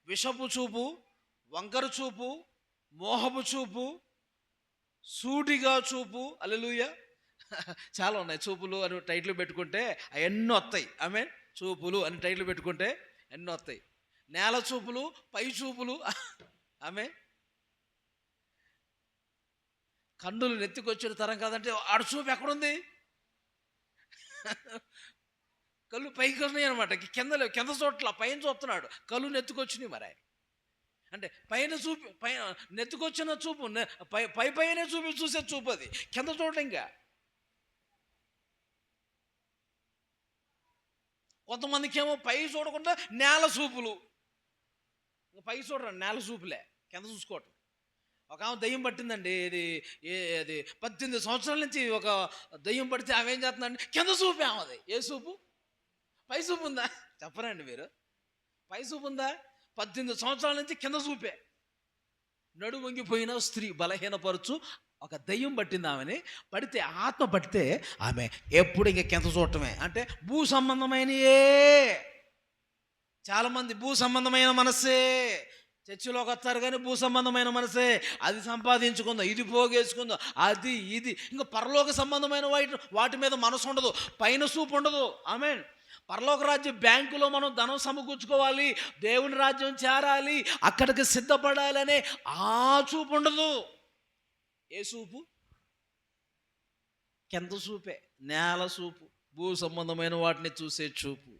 విషపు చూపు, వంకర చూపు, మోహపు చూపు, సూటిగా చూపు. హల్లెలూయా. చాలా ఉన్నాయి. చూపులు అని టైటిల్ పెట్టుకుంటే అవన్నీ వస్తాయి. ఆమె చూపులు అని టైటిల్ పెట్టుకుంటే ఎన్నో వస్తాయి. నేల చూపులు, పై చూపులు. ఆమె కన్నులు నెత్తికొచ్చిన తరం కాదంటే ఆడ చూపు ఎక్కడుంది? కళ్ళు పైకి ఉన్నాయి అనమాట. కింద చోట్ల పైన చూస్తున్నాడు, కళ్ళు నెత్తుకొచ్చినాయి. మరి అంటే పైన చూపి నెత్తుకొచ్చిన చూపు పైనే చూసే చూపు అది, కింద చూడటం. ఇంకా కొంతమందికి ఏమో పై చూడకుండా నేల చూపులు. పై చూడరండి, నేల చూపులే, కింద చూసుకోవటం. ఒక ఆమె దయ్యం పట్టిందండి. అది 18 సంవత్సరాల నుంచి ఒక దయ్యం పడితే ఆమె ఏం చేస్తుందండి? కింద చూపే ఆమెది. ఏ చూపు? పై చూపు ఉందా? చెప్పరండి మీరు. పై చూపు ఉందా? 18 సంవత్సరాల నుంచి కింద చూపే. నడు వంగిపోయిన స్త్రీ, బలహీనపరచు ఒక దయ్యం పట్టింది. ఆమెని పడితే, ఆత్మ పడితే ఆమె ఎప్పుడు ఇంక కింద చూడటమే. అంటే భూ సంబంధమైనయే. చాలామంది భూ సంబంధమైన మనసే చర్చిలోకి వస్తారు, కానీ భూ సంబంధమైన మనసే. అది సంపాదించుకుందాం, ఇది పోగేసుకుందాం, అది ఇది. ఇంకా పరలోక సంబంధమైన వాటి మీద మనసు ఉండదు, పైన చూపు ఉండదు. ఆమేన్. పరలోక రాజ్యం బ్యాంకులో మనం ధనం సమకూర్చుకోవాలి, దేవుని రాజ్యం చేరాలి, అక్కడికి సిద్ధపడాలనే ఆ చూపు ఉండదు. ఏ చూపు? కింద చూపే, నేల చూపు, భూ సంబంధమైన వాటిని చూసే చూపు.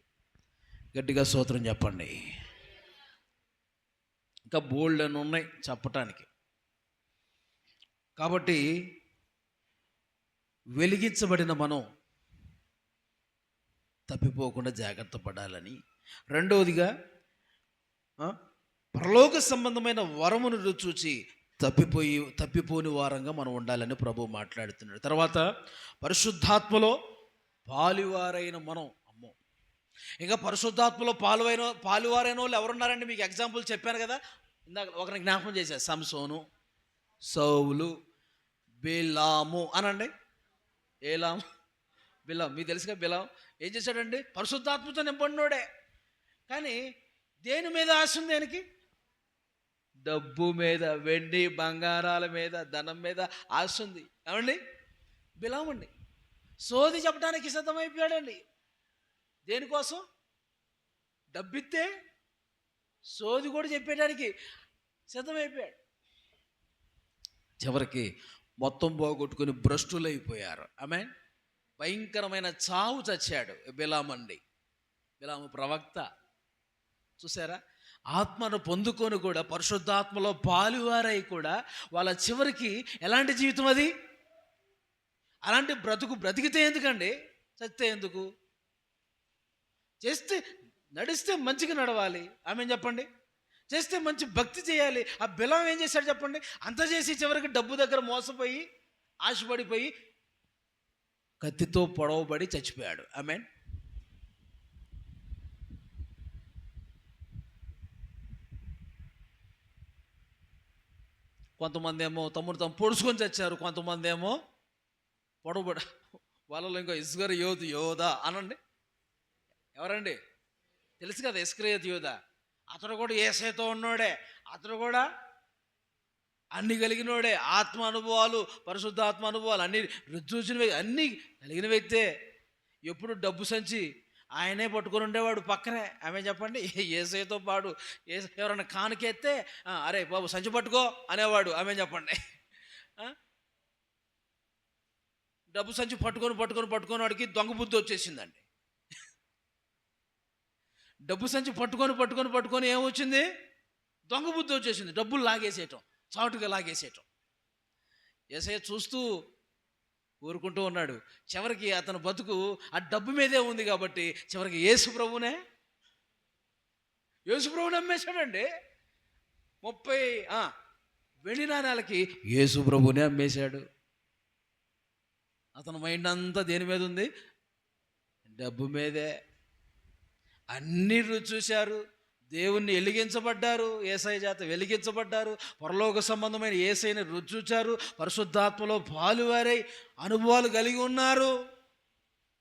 గట్టిగా స్తోత్రం చెప్పండి. ఇంకా బోల్డ్ అని ఉన్నాయి చెప్పటానికి. కాబట్టి వెలిగించబడిన మనం తప్పిపోకుండా జాగ్రత్త పడాలని, రెండవదిగా పరలోక సంబంధమైన వరమును చూచి తప్పిపోని వారంగా మనం ఉండాలని ప్రభు మాట్లాడుతున్నాడు. తర్వాత పరిశుద్ధాత్మలో పాలువారైన మనం. అమ్మో, ఇంకా పరిశుద్ధాత్మలో పాలువారైన వాళ్ళు ఎవరున్నారండి? మీకు ఎగ్జాంపుల్ చెప్పాను కదా ఇందాక, ఒకరిని జ్ఞాపకం చేశారు. సంసోను, సౌలు, బిలాము అనండి. ఏలాము, బిలాం. మీకు తెలుసుగా బిలాం ఏం చేశాడండి? పరిశుద్ధాత్మతో నింపడినోడే. కానీ దేని మీద ఆశ ఉంది ఆయనకి? డబ్బు మీద, వెండి బంగారాల మీద, ధనం మీద ఆశ ఉంది. ఏమండి? బిలామండి సోది చెప్పడానికి సిద్ధమైపోయాడండి. దేనికోసం? డబ్బిస్తే సోది కూడా చెప్పేయడానికి సిద్ధమైపోయాడు. చివరికి మొత్తం పోగొట్టుకుని భ్రష్టులైపోయారు. ఆమె భయంకరమైన చావు చచ్చాడు బిలామండి. బిలాము ప్రవక్త. చూసారా? ఆత్మను పొందుకొని కూడా, పరిశుద్ధాత్మలో పాలువారై కూడా వాళ్ళ చివరికి ఎలాంటి జీవితం అది? అలాంటి బ్రతికితే ఎందుకండి? చస్తే ఎందుకు? నడిస్తే మంచిగా నడవాలి. ఆమె చెప్పండి. చేస్తే మంచి భక్తి చేయాలి. ఆ బిలాం ఏం చేశాడు చెప్పండి? అంత చేసి చివరికి డబ్బు దగ్గర మోసపోయి ఆశపడిపోయి కత్తితో పొడవబడి చచ్చిపోయాడు. ఆమేన్. కొంతమంది ఏమో తమ్ముడు తాము పొడుచుకొని చచ్చారు, కొంతమంది ఏమో పొడవబడ వాళ్ళలో ఇంకో ఇస్కర్ యోధ అనండి. ఎవరండి? తెలుసు కదా, ఇస్కరియోతు యోధ. అతడు కూడా యేసయ్యతో ఉన్నోడే, అతడు కూడా అన్ని కలిగినోడే, ఆత్మ అనుభవాలు, పరిశుద్ధాత్మ అనుభవాలు అన్ని రుచి అన్నీ కలిగిన వ్యక్తే. ఎప్పుడు డబ్బు సంచి ఆయనే పట్టుకొని ఉండేవాడు పక్కనే. ఆమె చెప్పండి, యేసయ్యతో పాటు ఎవరైనా కానుకెత్తే అరే బాబు సంచి పట్టుకో అనేవాడు. ఆమె చెప్పండి, డబ్బు సంచి పట్టుకొని వాడికి దొంగ బుద్ధి వచ్చేసిందండి. డబ్బు సంచి పట్టుకొని ఏమొచ్చింది? దొంగ బుద్ధి వచ్చేసింది. డబ్బులు లాగేసేయటం, చాటుగా లాగేసేయటం. యేసయ్య చూస్తూ ఊరుకుంటూ ఉన్నాడు. చివరికి అతని బతుకు ఆ డబ్బు మీదే ఉంది కాబట్టి చివరికి యేసు ప్రభువునే అమ్మేశాడండి. 30 వెండి నాణాలకి యేసు ప్రభువునే అమ్మేశాడు. అతని మైండ్ అంతా దేని మీద ఉంది? డబ్బు మీదే. అన్ని రుచి చూశారు, దేవుణ్ణి వెలిగించబడ్డారు, యేసయ్య చేత వెలిగించబడ్డారు, పరలోక సంబంధమైన యేసయ్యని రుచి చూచారు, పరిశుద్ధాత్మలో పాలువారై అనుభవాలు కలిగి ఉన్నారు.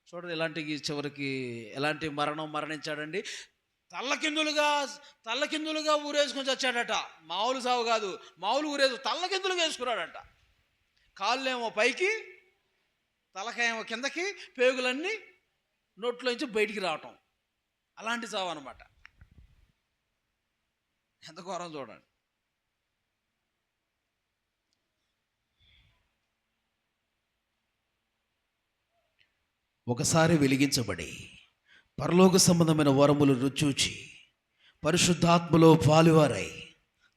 చూడండి, ఇలాంటి చివరికి ఎలాంటి మరణించాడండి. తల్లకిందులుగా ఊరేసుకొని చచ్చాడట. మామూలు సావు కాదు, మామూలు తల్లకిందులుగా వేసుకున్నాడట. కాళ్ళేమో పైకి, తలకాయేమో కిందకి, పేగులన్నీ నోట్లోంచి బయటికి రావటం. అలాంటి సావు అనమాట. ఎంత ఘోరం చూడండి. ఒకసారి వెలిగించబడి పరలోక సంబంధమైన వరములు రుచూచి పరిశుద్ధాత్మలో పాలువారై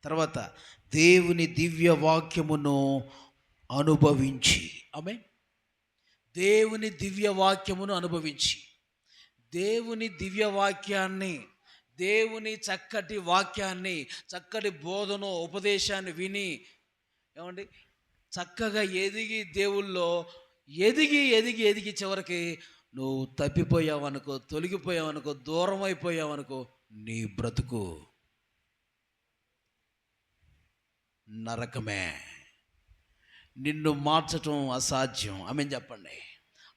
తర్వాత దేవుని దివ్య వాక్యమును అనుభవించి, ఆమె దేవుని దివ్య వాక్యమును అనుభవించి, దేవుని దివ్య వాక్యాన్ని, దేవుని చక్కటి వాక్యాన్ని, చక్కటి బోధన ఉపదేశాన్ని విని ఏమండి చక్కగా ఎదిగి దేవుల్లో ఎదిగి చివరికి నువ్వు తప్పిపోయావనుకో, తొలగిపోయావనుకో, దూరం అయిపోయావనుకో, నీ బ్రతుకు నరకమే. నిన్ను మార్చటం అసాధ్యం. ఆమె చెప్పండి.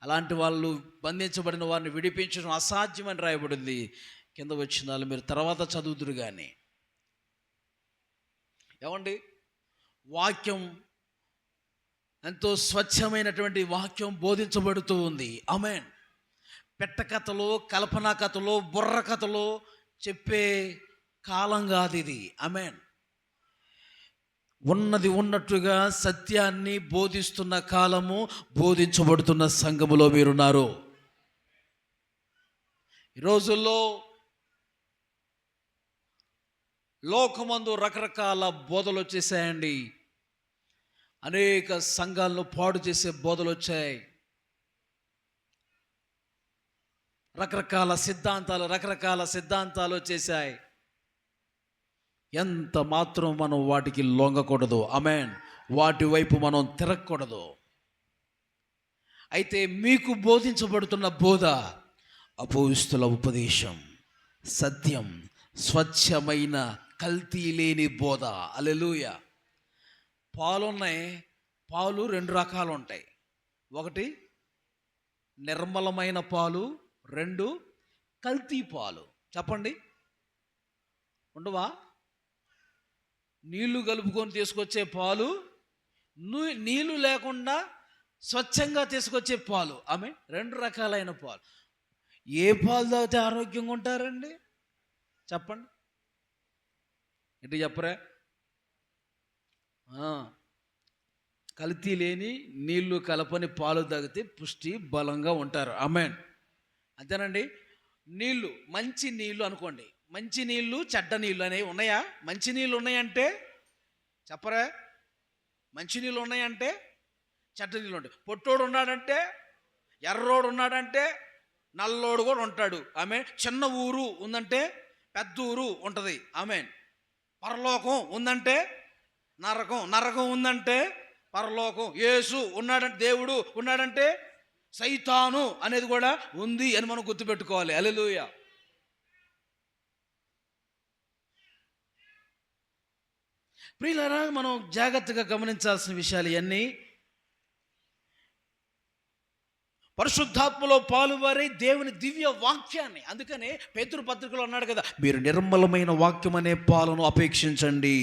అలాంటి వాళ్ళు, బంధించబడిన వారిని విడిపించడం అసాధ్యం అని రాయబడింది. కింద వచ్చిన మీరు తర్వాత చదువుదురు. కానీ ఏమండి, వాక్యం ఎంతో స్వచ్ఛమైనటువంటి వాక్యం బోధించబడుతూ ఉంది. ఆమేన్. పెట్టకథలో, కల్పనా కథలో, బుర్ర కథలో చెప్పే కాలం కాదు ఇది. ఆమేన్. ఉన్నది ఉన్నట్టుగా సత్యాన్ని బోధిస్తున్న కాలము, బోధించబడుతున్న సంఘములో మీరున్నారు. ఈ రోజుల్లో లోకమందు రకరకాల బోధలు వచ్చేసాయండి. అనేక సంఘాలను పాడు చేసే బోధలు వచ్చాయి. రకరకాల సిద్ధాంతాలు వచ్చేసాయి. ఎంత మాత్రం మనం వాటికి లొంగకూడదు. ఆమేన్. వాటి వైపు మనం తిరగకూడదు. అయితే మీకు బోధించబడుతున్న బోధ అపోస్తుల ఉపదేశం, సత్యం, స్వచ్ఛమైన కల్తీ లేని బోధ. హల్లెలూయా. పాలు 2 రకాలు ఉంటాయి. ఒకటి నిర్మలమైన పాలు, 2 కల్తీ పాలు. చెప్పండి, ఉండవా? నీళ్లు కలుపుకొని తీసుకొచ్చే పాలు, నీళ్లు లేకుండా స్వచ్ఛంగా తీసుకొచ్చే పాలు. ఆమె 2 రకాలైన పాలు. ఏ పాలు తాగితే ఆరోగ్యంగా ఉంటారండి? చెప్పండి. ఇటు చెప్పరా? కల్తీ లేని, నీళ్లు కలపని పాలు తాగితే పుష్టి బలంగా ఉంటారు. ఆమేన్. అంతేనండి. నీళ్లు, మంచి నీళ్లు అనుకోండి. మంచి నీళ్లు, చెడ్డ నీళ్ళు అనేవి ఉన్నాయా? మంచి నీళ్ళు ఉన్నాయంటే చెప్పరా? మంచి నీళ్ళు ఉన్నాయంటే చెడ్డ నీళ్ళు ఉంటాయి. పొట్టోడు ఉన్నాడంటే, ఎర్రోడు ఉన్నాడంటే, నల్లోడు కూడా ఉంటాడు. ఆమె చిన్న ఊరు ఉందంటే పెద్ద ఊరు ఉంటుంది. ఆమెన్. పరలోకం ఉందంటే నరకం, నరకం ఉందంటే పరలోకం, యేసు ఉన్నాడంటే, దేవుడు ఉన్నాడంటే సైతాను అనేది కూడా ఉంది అని మనం గుర్తుపెట్టుకోవాలి. హల్లెలూయా. ప్రియులారా, మనం జాగ్రత్తగా గమనించాల్సిన విషయాలు ఇవన్నీ. పరిశుద్ధాత్మలో పాలువారై దేవుని దివ్య వాక్యాన్ని, అందుకనే పేతురు పత్రికలో అన్నాడు కదా, మీరు నిర్మలమైన వాక్యం అనే పాలను అపేక్షించండి.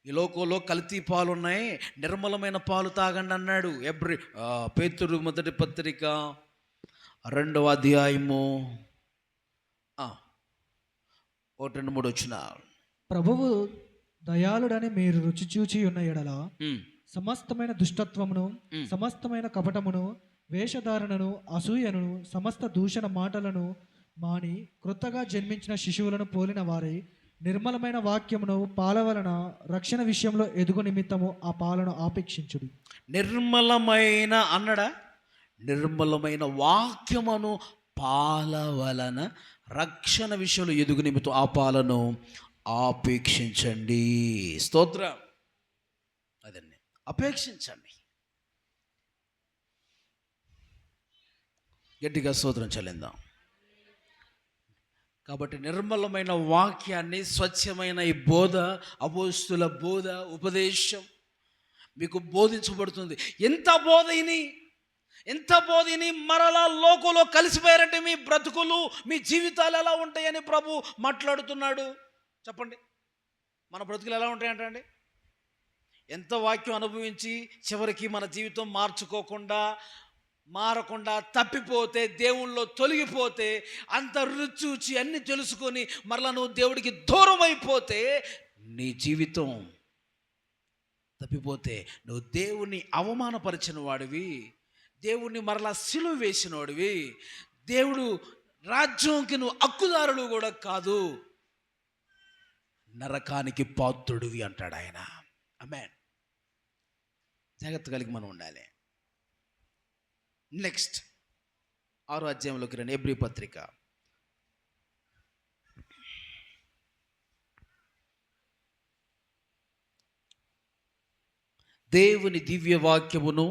ఈ లోకంలో కల్తీ పాలు ఉన్నాయి, నిర్మలమైన పాలు తాగండి అన్నాడు. పేతురు మొదటి పత్రిక 2వ అధ్యాయము 1-3 వచ్చిన. ప్రభువు దయాళుడని మీరు రుచి చూచి ఉన్న ఎడల సమస్తమైన దుష్టత్వమును, సమస్తమైన కపటమును, వేషధారణను, అసూయను, సమస్త దూషణ మాటలను మాని క్రొత్తగా జన్మించిన శిశువులను పోలిన వారై నిర్మలమైన వాక్యమును పాల వలన రక్షణ విషయంలో ఎదుగు నిమిత్తము ఆ పాలను ఆపేక్షించుడి. నిర్మలమైన అన్నడా, నిర్మలమైన వాక్యమును పాల వలన రక్షణ విషయంలో ఎదుగు నిమిత్తం ఆ పాలను ఆపేక్షించండి. స్తోత్రం. అదండి, అపేక్షించండి. గట్టిగా స్తోత్రం చెల్లిందాం. కాబట్టి నిర్మలమైన వాక్యాన్ని, స్వచ్ఛమైన ఈ బోధ, అపోస్తుల బోధ, ఉపదేశం మీకు బోధించబడుతుంది. ఎంత బోధిని మరలా లోకంలో కలిసిపోయారంటే మీ బ్రతుకులు, మీ జీవితాలు ఎలా ఉంటాయని ప్రభు మాట్లాడుతున్నాడు. చెప్పండి, మన బ్రతుకులు ఎలా ఉంటాయంటే, ఎంత వాక్యం అనుభవించి చివరికి మన జీవితం మారకుండా తప్పిపోతే, దేవుళ్ళలో తొలగిపోతే, అంత రుచి చూచి అన్ని తెలుసుకొని మరలా నువ్వు దేవుడికి దూరం అయిపోతే, నీ జీవితం తప్పిపోతే నువ్వు దేవుణ్ణి అవమానపరిచిన వాడివి, దేవుణ్ణి మరలా సిలువ వేసిన వాడివి, దేవుడు రాజ్యంకి నువ్వు హక్కుదారుడు కూడా కాదు, నరకానికి పాత్రుడివి అంటాడు ఆయన. ఆమేన్. జాగ్రత్త కలిగి మనం ఉండాలి. నెక్స్ట్ 6వ అధ్యాయంలోకి రండి. హెబ్రీ పత్రిక దేవుని దివ్య వాక్యమును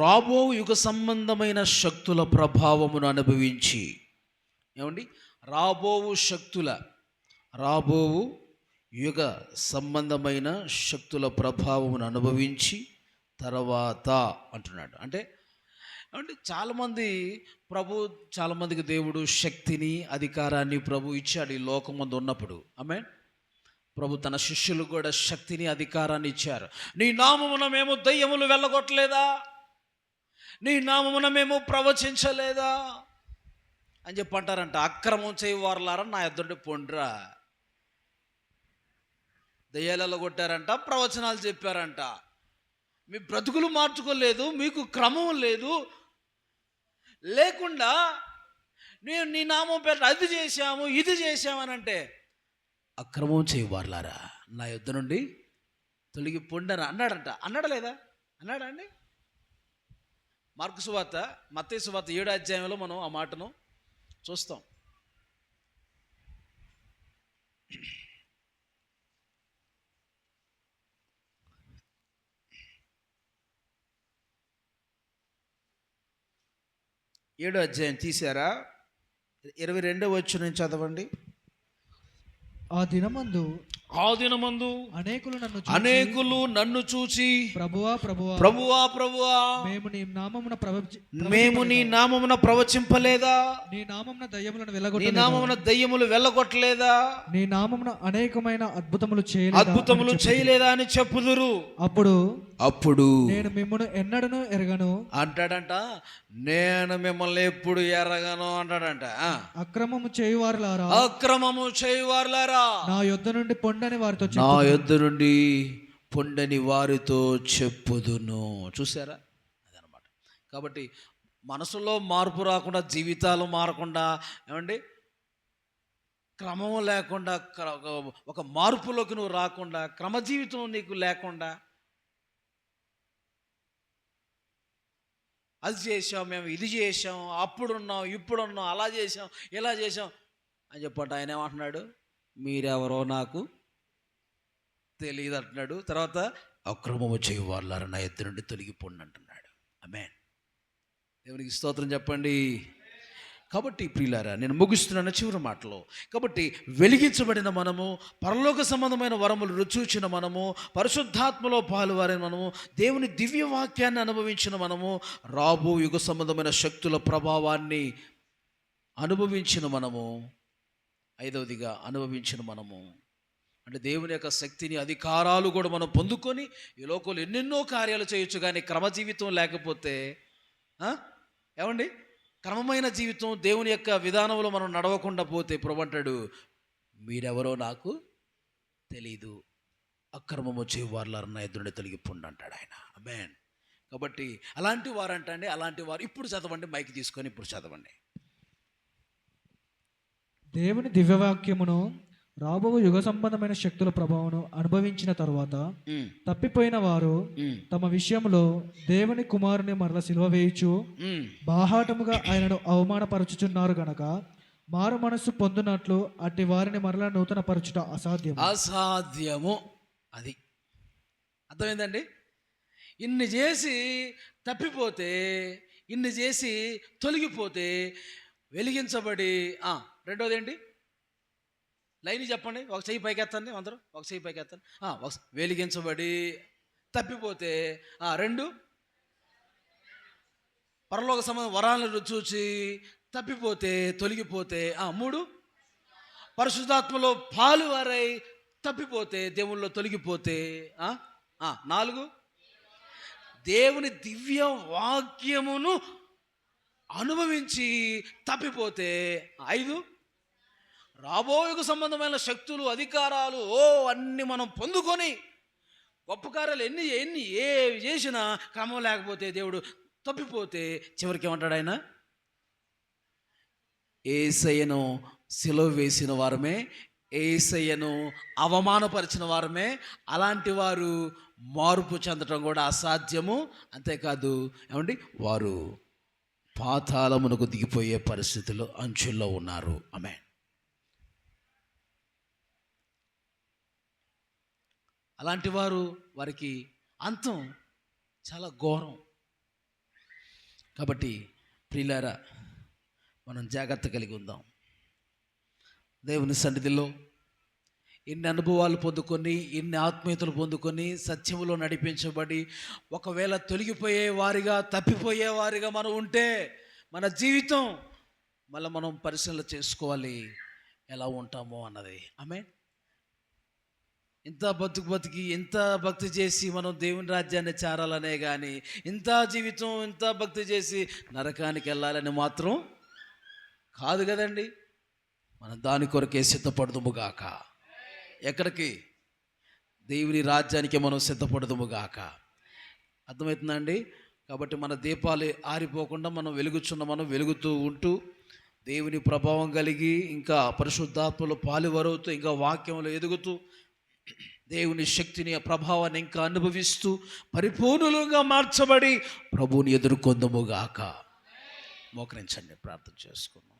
రాబో యుగ సంబంధమైన శక్తుల ప్రభావమును అనుభవించి, ఏమండి, రాబోవు యుగ సంబంధమైన శక్తుల ప్రభావమును అనుభవించి తర్వాత అంటున్నాడు. అంటే చాలామందికి దేవుడు శక్తిని, అధికారాన్ని ప్రభు ఇచ్చాడు ఈ లోకం ముందు ఉన్నప్పుడు. ఆమేన్. ప్రభు తన శిష్యులు కూడా శక్తిని, అధికారాన్ని ఇచ్చారు. నీ నామమున మేము దయ్యములు వెళ్ళగొట్టలేదా, నీ నామమున మేము ప్రవచించలేదా అని చెప్పి అంటారంట. అక్రమం చేయవారులారా నా ఎదుటి పొండ్రా. దయ్యాలు వెళ్ళగొట్టారంట, ప్రవచనాలు చెప్పారంట. మీ బ్రతుకులు మార్చుకోలేదు, మీకు క్రమం లేకుండా నేను నీ నామం పేరు అది చేశాము, ఇది చేశామని అంటే, అక్రమం చేయవారులారా నా యుద్ధ నుండి తొలగి పొండని అన్నాడంట. అన్నాడా అండి? మార్కు సువార్త, మత్తయి సువార్త 7వ అధ్యాయంలో మనం ఆ మాటను చూస్తాం. ఏడో అధ్యాయం తీశారా? 22వ వచనం చదవండి. ఆ దినమందు అనేకులు నన్ను చూచి ప్రభువా మేము నీ నామమున ప్రవచింపలేదా, నీ నామమున దయ్యములు వెళ్ళగొట్టలేదా, నీ నామమున అనేకమైన అద్భుతములు చేయలేదా అని చెప్పుదురు. అప్పుడు నేను మిమ్మల్ని ఎన్నడను ఎరగను అంటాడంట. నేను మిమ్మల్ని ఎప్పుడు ఎరగను అంటాడంట. అక్రమము చేయువారులారా నా యొద్ద నుండి పొండని వారితో చెప్పుదును. చూసారా? అదనమాట. కాబట్టి మనసులో మార్పు రాకుండా, జీవితాలు మారకుండా, ఏమండి, క్రమం లేకుండా, ఒక మార్పులోకి నువ్వు రాకుండా, క్రమజీవితం నీకు లేకుండా, అది చేసాం, మేము ఇది చేసాం, అప్పుడున్నాం, ఇప్పుడున్నాం, అలా చేసాం, ఇలా చేసాం అని చెప్పండి. ఆయన ఏమంటున్నాడు? మీరెవరో నాకు తెలియదు అంటున్నాడు. తర్వాత అక్రమము చేయు వాళ్ళారా నా ఎద్దు నుండి తొలగిపోండి అంటున్నాడు. ఆమేన్. దేవునికి స్తోత్రం చెప్పండి. కాబట్టి ప్రియులారా, నేను ముగిస్తున్నాను చివరి మాటలో. కాబట్టి వెలిగించబడిన మనము, పరలోక సంబంధమైన వరములు రుచూచిన మనము, పరిశుద్ధాత్మలో పాలువారిన మనము, దేవుని దివ్య వాక్యాన్ని అనుభవించిన మనము, రాబో యుగ సంబంధమైన శక్తుల ప్రభావాన్ని అనుభవించిన మనము, ఐదవదిగా అనుభవించిన మనము అంటే దేవుని యొక్క శక్తిని, అధికారాలు కూడా మనం పొందుకొని ఈ లోకంలో ఎన్నెన్నో కార్యాలు చేయొచ్చు. కానీ క్రమజీవితం లేకపోతే ఏమండి, క్రమమైన జీవితం దేవుని యొక్క విధానంలో మనం నడవకుండా పోతే ప్రభు అంటాడు, మీరెవరో నాకు తెలీదు, అక్రమము చేయవారులారా నా ఎదురుండి తొలగిపోండి అంటాడు ఆయన. ఆమేన్. కాబట్టి అలాంటి వారు అంటండి, అలాంటి వారు ఇప్పుడు చదవండి, మైక్ తీసుకొని ఇప్పుడు చదవండి. దేవుని దివ్యవాక్యమును రాబో యుగ సంబంధమైన శక్తుల ప్రభావం అనుభవించిన తరువాత తప్పిపోయిన వారు తమ విషయంలో దేవుని కుమారుని మరల సిలువ వేయుచు బాహాటముగా ఆయనను అవమానపరచుచున్నారు గనక మారు మనస్సు పొందునట్లు అట్టి వారిని మరలా నూతన పరచుట అసాధ్యము. అది అర్థమైందండి. ఇన్ని చేసి తప్పిపోతే, ఇన్ని చేసి తొలగిపోతే, వెలిగించబడి రెండోది ఏంటి, లైన్ చెప్పండి, ఒక చెయ్యి పైకెత్తండి అందరూ, ఒక చెయ్యి పైకెత్తండి. వెలిగించబడి తప్పిపోతే, రెండు పరలోక సంబంధం వరాలను చూచి తప్పిపోతే, తొలగిపోతే, మూడు పరిశుద్ధాత్మలో పాలువారై తప్పిపోతే, దేవుళ్ళలో తొలగిపోతే, నాలుగు దేవుని దివ్య వాక్యమును అనుభవించి తప్పిపోతే, ఐదు రాబోయే సంబంధమైన శక్తులు, అధికారాలు అన్నీ మనం పొందుకొని గొప్ప కార్యాలు ఎన్ని ఏ చేసినా క్రమం లేకపోతే, దేవుడు తప్పిపోతే, చివరికి ఏమంటాడు ఆయన, యేసయ్యను సిలువ వేసిన వారమే, యేసయ్యను అవమానపరిచిన వారమే, అలాంటి వారు మార్పు చెందటం కూడా అసాధ్యము. అంతేకాదు ఏమండి, వారు పాతాళమునకు దిగిపోయే పరిస్థితుల్లో అంచుల్లో ఉన్నారు. ఆమేన్. అలాంటి వారికి అంతం చాలా ఘోరం. కాబట్టి ప్రియులారా, మనం జాగ్రత్త కలిగి ఉందాం. దేవుని సన్నిధిలో ఇన్ని అనుభవాలు పొందుకొని, ఇన్ని ఆత్మీయతలు పొందుకొని, సత్యములో నడిపించబడి, ఒకవేళ తొలగిపోయే వారిగా, తప్పిపోయే వారిగా మనం ఉంటే మన జీవితం మళ్ళీ మనం పరిశీలన చేసుకోవాలి ఎలా ఉంటామో అన్నది. ఆమేన్. ఇంత బతికి ఇంత భక్తి చేసి మనం దేవుని రాజ్యాన్ని చేరాలనే కానీ, ఇంత జీవితం ఇంత భక్తి చేసి నరకానికి వెళ్ళాలని మాత్రం కాదు కదండి. మనం దాని కొరకే సిద్ధపడదుముగాక. ఎక్కడికి? దేవుని రాజ్యానికి మనం సిద్ధపడదుముగాక. అర్థమవుతుందండి. కాబట్టి మన దీపాలు ఆరిపోకుండా మనం వెలుగుతూ ఉంటూ, దేవుని ప్రభావం కలిగి, ఇంకా పరిశుద్ధాత్మలో పాలువరవుతూ, ఇంకా వాక్యంలో ఎదుగుతూ, దేవుని శక్తిని, ప్రభావాన్ని ఇంకా అనుభవిస్తూ పరిపూర్ణులుగా మార్చబడి ప్రభువుని ఎదుర్కొందుముగాక. మోకరించండి, ప్రార్థన చేసుకుందాం.